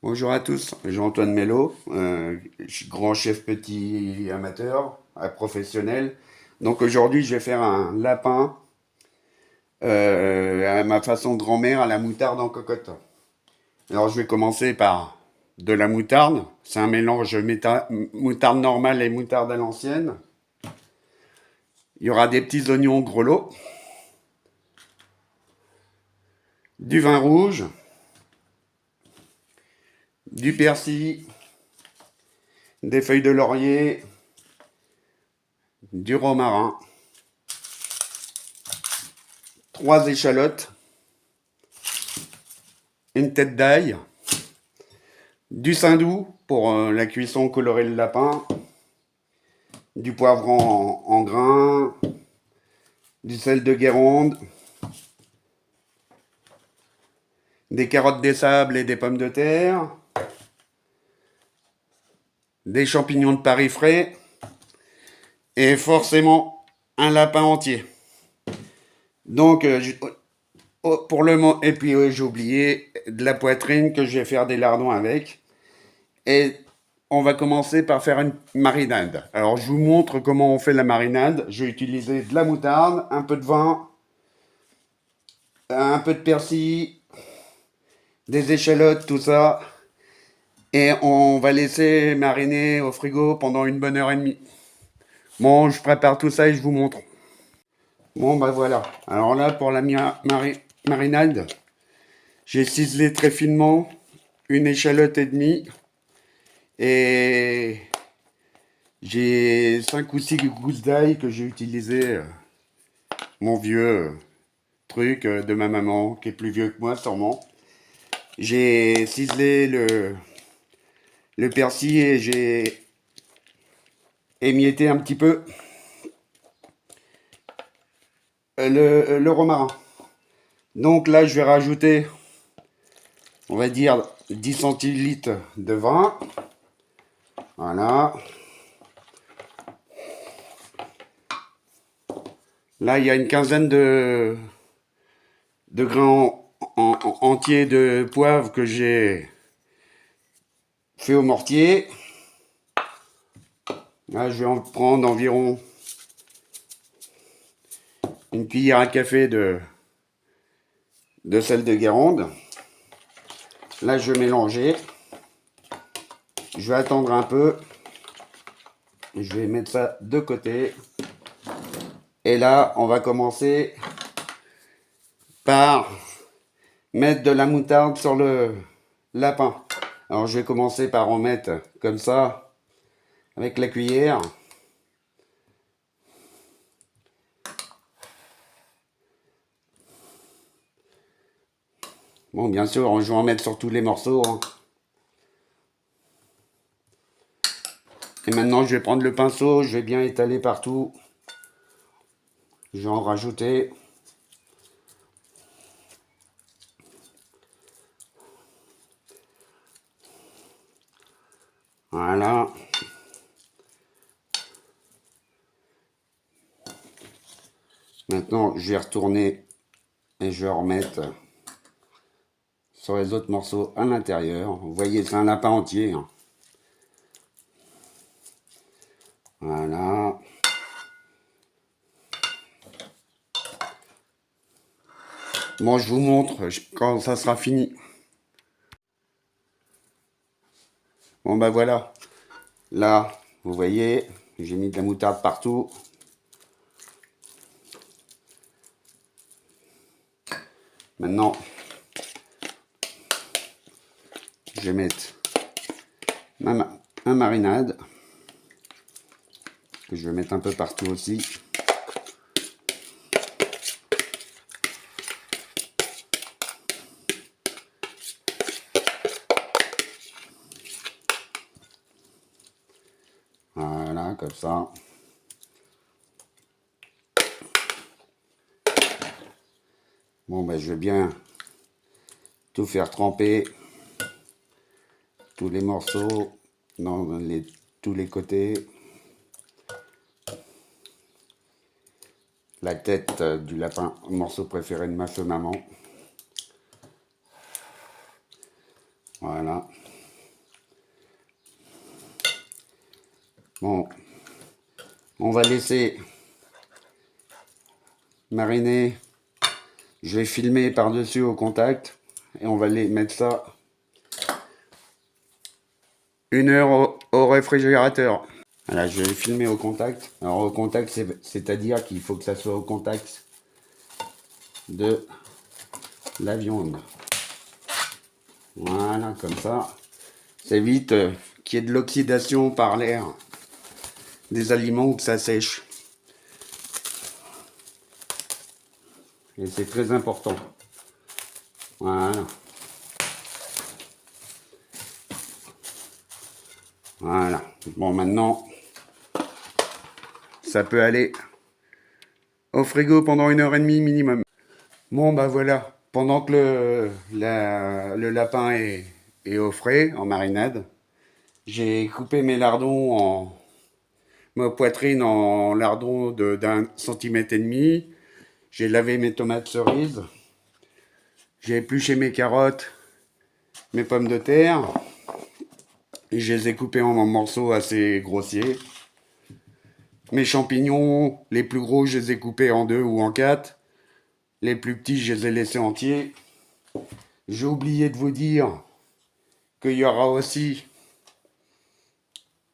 Bonjour à tous, Jean-Antoine Mello, je suis grand chef petit amateur, professionnel. Donc aujourd'hui je vais faire un lapin à ma façon grand-mère à la moutarde en cocotte. Alors je vais commencer par de la moutarde, c'est un mélange moutarde normale et moutarde à l'ancienne. Il y aura des petits oignons grelots, du vin rouge, du persil, des feuilles de laurier, du romarin, trois échalotes, une tête d'ail, du saindoux pour la cuisson colorée le lapin, du poivron en grains, du sel de Guérande, des carottes des sables et des pommes de terre, des champignons de Paris frais et forcément un lapin entier. Donc, pour le moment, et puis j'ai oublié de la poitrine que je vais faire des lardons avec. Et on va commencer par faire une marinade. Alors je vous montre comment on fait la marinade. Je vais utiliser de la moutarde, un peu de vin, un peu de persil, des échalotes, tout ça. Et on va laisser mariner au frigo pendant une bonne heure et demie. Bon, je prépare tout ça et je vous montre. Bon, bah voilà. Alors là, pour la marinade, j'ai ciselé très finement une échalote et demie. Et j'ai 5 ou 6 gousses d'ail que j'ai utilisé. Mon vieux truc de ma maman, qui est plus vieux que moi sûrement. J'ai ciselé le persil et j'ai émietté un petit peu le romarin. Donc là, je vais rajouter, on va dire, 10 centilitres de vin. Voilà. Là, il y a une quinzaine de grains entiers de poivre que j'ai fait au mortier. Là, je vais en prendre environ une cuillère à café de sel de Guérande. Là, je vais mélanger. Je vais attendre un peu. Je vais mettre ça de côté. Et là, on va commencer par mettre de la moutarde sur le lapin. Alors, je vais commencer par en mettre comme ça, avec la cuillère. Bon, bien sûr, je vais en mettre sur tous les morceaux. Et maintenant, je vais prendre le pinceau, je vais bien étaler partout. Je vais en rajouter. Voilà. Maintenant, je vais retourner et je vais remettre sur les autres morceaux à l'intérieur. Vous voyez, c'est un lapin entier. Voilà. Bon, je vous montre quand ça sera fini. Bon, bah voilà. Là, vous voyez, j'ai mis de la moutarde partout. Maintenant, je vais mettre ma marinade, que je vais mettre un peu partout aussi. Voilà, comme ça. Bon, ben, je vais bien tout faire tremper, tous les morceaux, dans tous les côtés. La tête du lapin, morceau préféré de ma maman. Voilà. Bon, on va laisser mariner. Je vais filmer par-dessus au contact et on va les mettre ça 1 heure au réfrigérateur. Voilà, je vais filmer au contact. Alors au contact, c'est-à-dire qu'il faut que ça soit au contact de la viande. Voilà, comme ça. Ça évite qu'il y ait de l'oxydation par l'air des aliments ou que ça sèche. Et c'est très important. Voilà. Voilà. Bon, maintenant, ça peut aller au frigo pendant 1 heure et demie minimum. Bon, bah voilà. Pendant que le lapin est au frais, en marinade, j'ai coupé mes lardons ma poitrine en lardons d'1,5 cm. J'ai lavé mes tomates cerises. J'ai épluché mes carottes, mes pommes de terre. Et je les ai coupées en morceaux assez grossiers. Mes champignons, les plus gros, je les ai coupés en 2 ou en 4. Les plus petits, je les ai laissés entiers. J'ai oublié de vous dire qu'il y aura aussi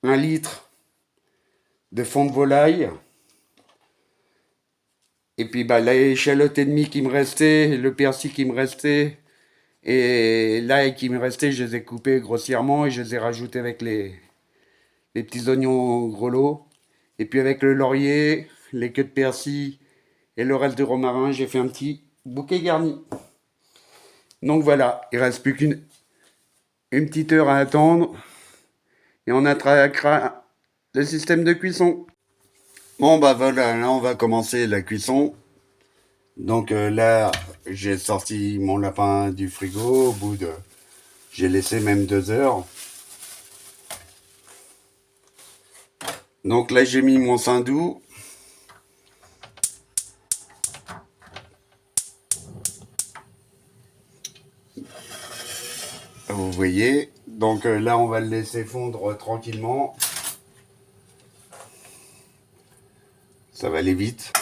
1 litre de fond de volaille. Et puis bah, l'échalote et demie qui me restait, le persil qui me restait, et l'ail qui me restait, je les ai coupés grossièrement et je les ai rajoutés avec les petits oignons grelots. Et puis avec le laurier, les queues de persil et le reste de romarin, j'ai fait un petit bouquet garni. Donc voilà, il ne reste plus qu'une petite heure à attendre. Et on attaquera le système de cuisson. Bon bah voilà, là on va commencer la cuisson. Donc là, j'ai sorti mon lapin du frigo au bout de... J'ai laissé même 2 heures. Donc là, j'ai mis mon saindoux. Vous voyez. Donc là, on va le laisser fondre tranquillement. Ça va aller vite.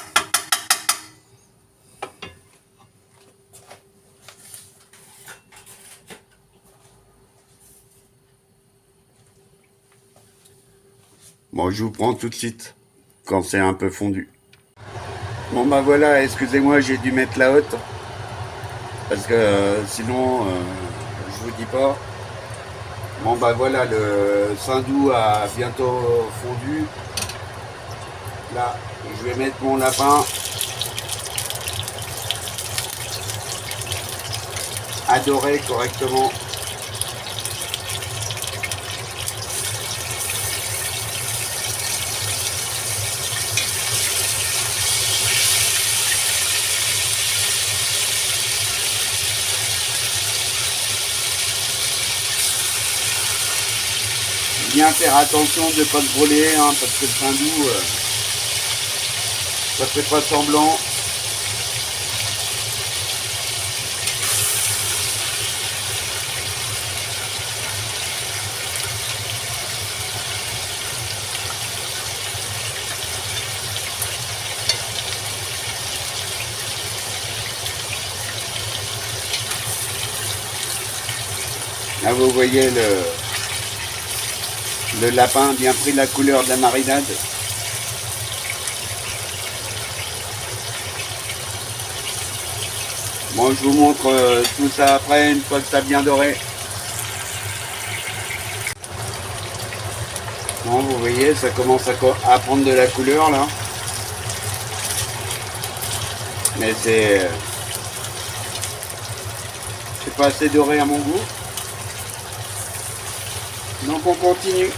Bon, je vous prends tout de suite quand c'est un peu fondu. Bon bah voilà, excusez-moi, j'ai dû mettre la haute. Parce que sinon, je vous dis pas. Bon bah voilà, le saindoux a bientôt fondu. Là, je vais mettre mon lapin à dorer correctement. Bien faire attention de ne pas se brûler, hein, parce que le saindoux, ça fait pas semblant. Là, vous voyez le lapin a bien pris la couleur de la marinade. Bon, je vous montre tout ça après, une fois que ça a bien doré. Bon, vous voyez, ça commence à prendre de la couleur là. Mais c'est pas assez doré à mon goût. Donc on continue.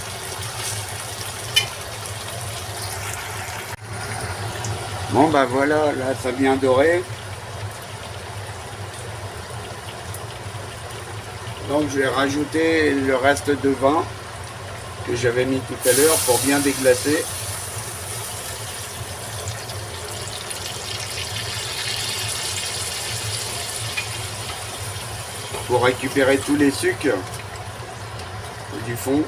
Bon bah voilà, là ça vient doré. Donc je vais rajouter le reste de vin que j'avais mis tout à l'heure pour bien déglacer. Pour récupérer tous les sucres du fond.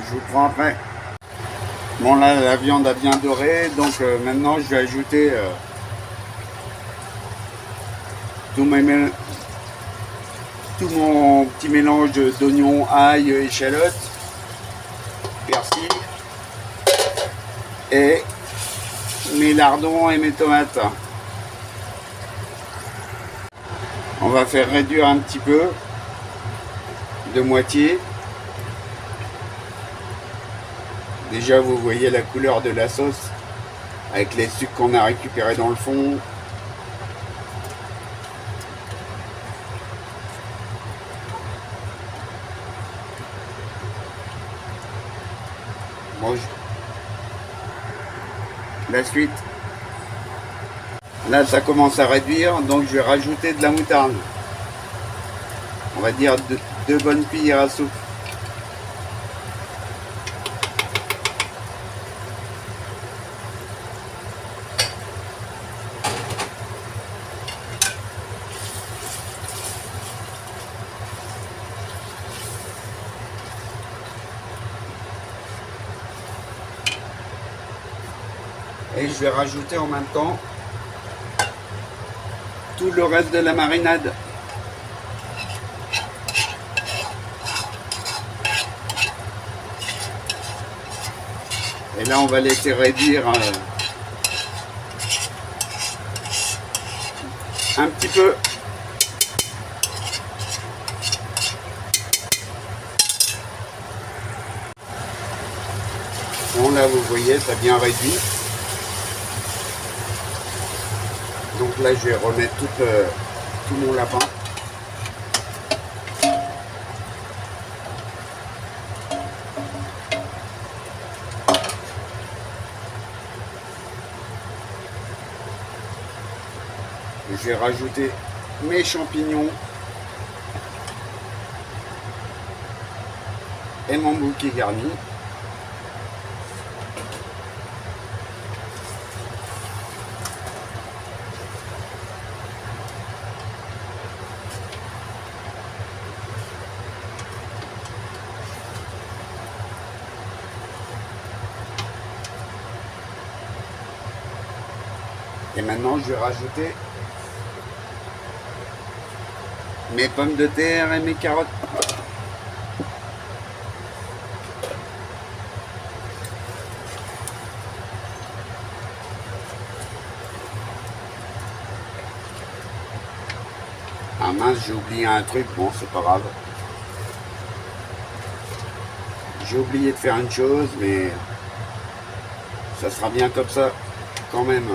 je vous prends après. Bon là, la viande a bien doré, donc maintenant je vais ajouter tout, tout mon petit mélange d'oignons, ail, échalotes, persil et mes lardons et mes tomates. On va faire réduire un petit peu, de moitié. Déjà vous voyez la couleur de la sauce avec les sucres qu'on a récupérés dans le fond. Bon, la suite. Là ça commence à réduire, donc je vais rajouter de la moutarde. On va dire deux bonnes cuillères à soupe. Et je vais rajouter en même temps tout le reste de la marinade. Et là on va laisser réduire un petit peu. Bon là vous voyez ça a bien réduit. Donc là je vais remettre tout mon lapin. Je vais rajouter mes champignons et mon bouquet garni. Et maintenant je vais rajouter mes pommes de terre et mes carottes. Ah mince, j'ai oublié un truc, bon c'est pas grave. J'ai oublié de faire une chose, mais ça sera bien comme ça quand même.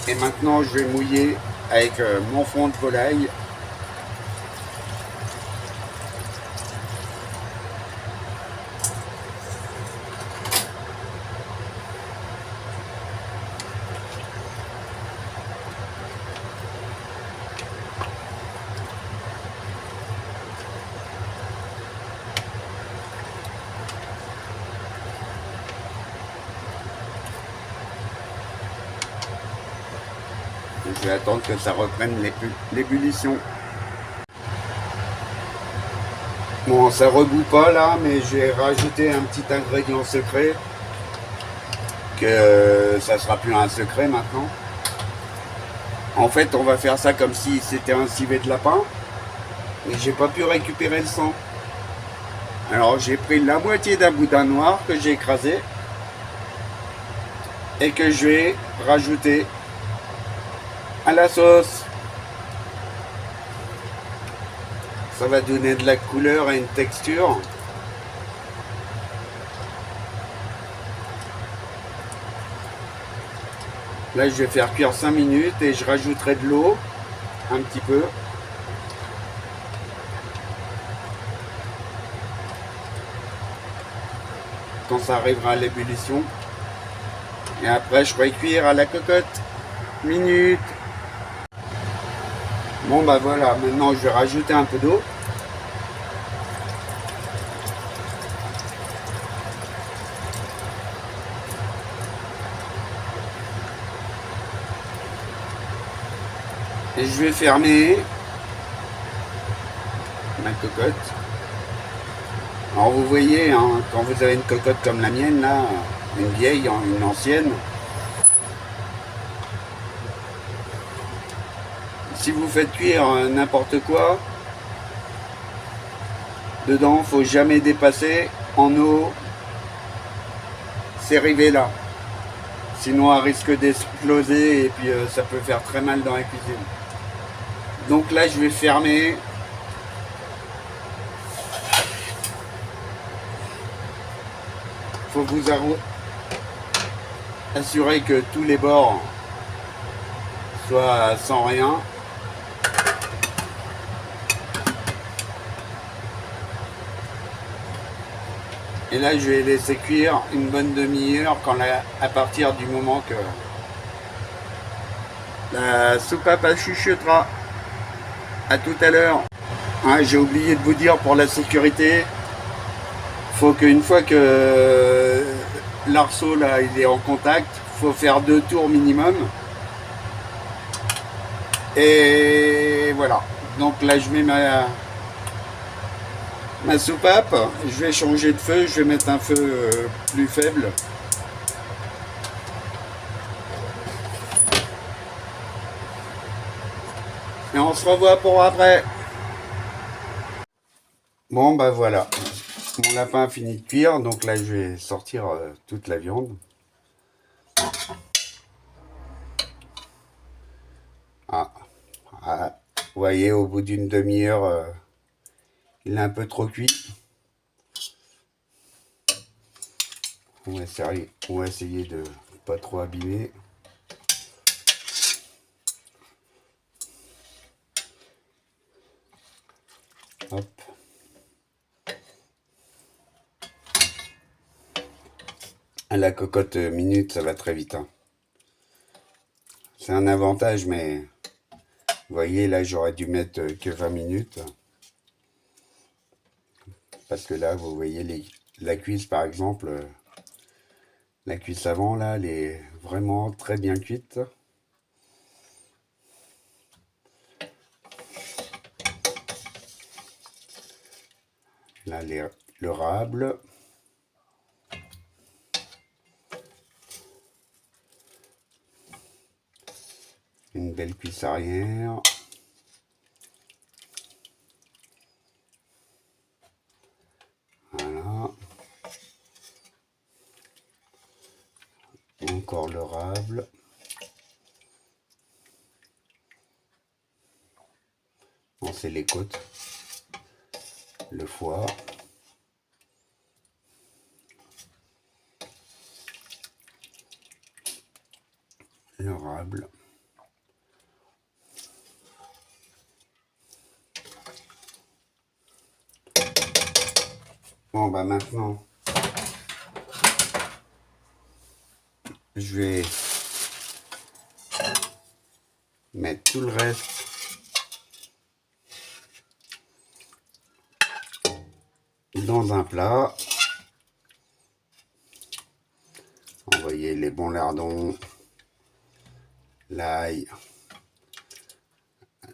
Et maintenant je vais mouiller avec mon fond de volaille. Je vais attendre que ça reprenne l'ébullition. Bon, ça rebout pas là, mais je vais rajouter un petit ingrédient secret. Que ça sera plus un secret maintenant. En fait, on va faire ça comme si c'était un civet de lapin. Et j'ai pas pu récupérer le sang. Alors j'ai pris la moitié d'un boudin noir que j'ai écrasé. Et que je vais rajouter à la sauce. Ça va donner de la couleur et une texture. Là je vais faire cuire 5 minutes et je rajouterai de l'eau un petit peu. Quand ça arrivera à l'ébullition. Et après je ferai cuire à la cocotte. Minute. Bon bah voilà, maintenant je vais rajouter un peu d'eau. Et je vais fermer cocotte. Alors vous voyez, hein, quand vous avez une cocotte comme la mienne, là, une vieille, une ancienne, si vous faites cuire n'importe quoi, dedans, il ne faut jamais dépasser en eau ces rivets-là. Sinon, elle risque d'exploser et puis ça peut faire très mal dans la cuisine. Donc là, je vais fermer. Faut vous assurer que tous les bords soient sans rien. Et là, je vais laisser cuire une bonne demi-heure à partir du moment que la soupape chuchotera. À tout à l'heure. Hein, j'ai oublié de vous dire pour la sécurité, faut qu'une fois que l'arceau là il est en contact, faut faire 2 tours minimum. Et voilà. Donc là, je mets ma soupape. Je vais changer de feu. Je vais mettre un feu plus faible. Et on se revoit pour après. Bon, bah voilà. Mon lapin a fini de cuire. Donc là, je vais sortir toute la viande. Ah. Vous voyez, au bout d'une demi-heure, il est un peu trop cuit. On va essayer de pas trop abîmer. Hop. À la cocotte minute, ça va très vite. Hein. C'est un avantage, mais vous voyez, là, j'aurais dû mettre que 20 minutes. Parce que là, vous voyez, la cuisse, par exemple, la cuisse avant, là, elle est vraiment très bien cuite. Là, le rable. Une belle cuisse arrière. Voilà. Encore le rable. Bon, c'est les côtes. Le foie. Le rable. Bon, bah maintenant, je vais mettre tout le reste dans un plat. Envoyer les bons lardons, l'ail,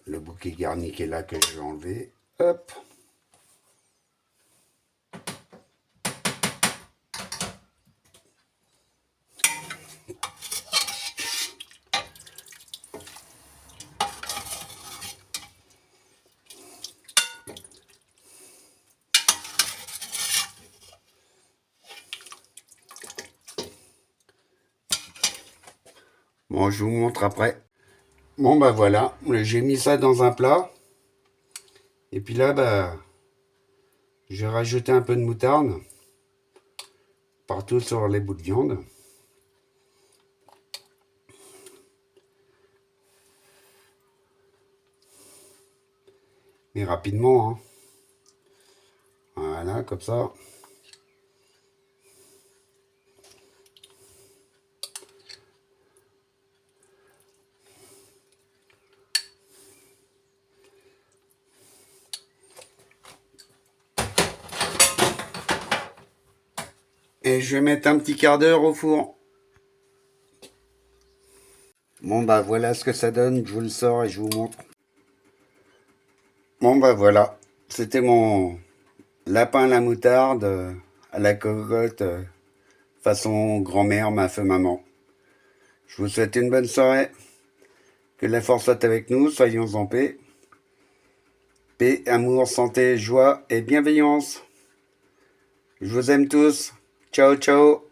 le bouquet garni qui est là que je vais enlever. Hop. Bon, je vous montre après. Bon, bah voilà, j'ai mis ça dans un plat. Et puis là, bah, j'ai rajouté un peu de moutarde partout sur les bouts de viande. Mais rapidement, hein. Voilà, comme ça. Et je vais mettre un petit quart d'heure au four. Bon bah voilà ce que ça donne, je vous le sors et je vous montre. Bon bah voilà, C'était mon lapin à la moutarde, à la cocotte, façon grand-mère, ma feu maman. Je vous souhaite une bonne soirée. Que la force soit avec nous, soyons en paix. Paix, amour, santé, joie et bienveillance. Je vous aime tous. Ciao, ciao.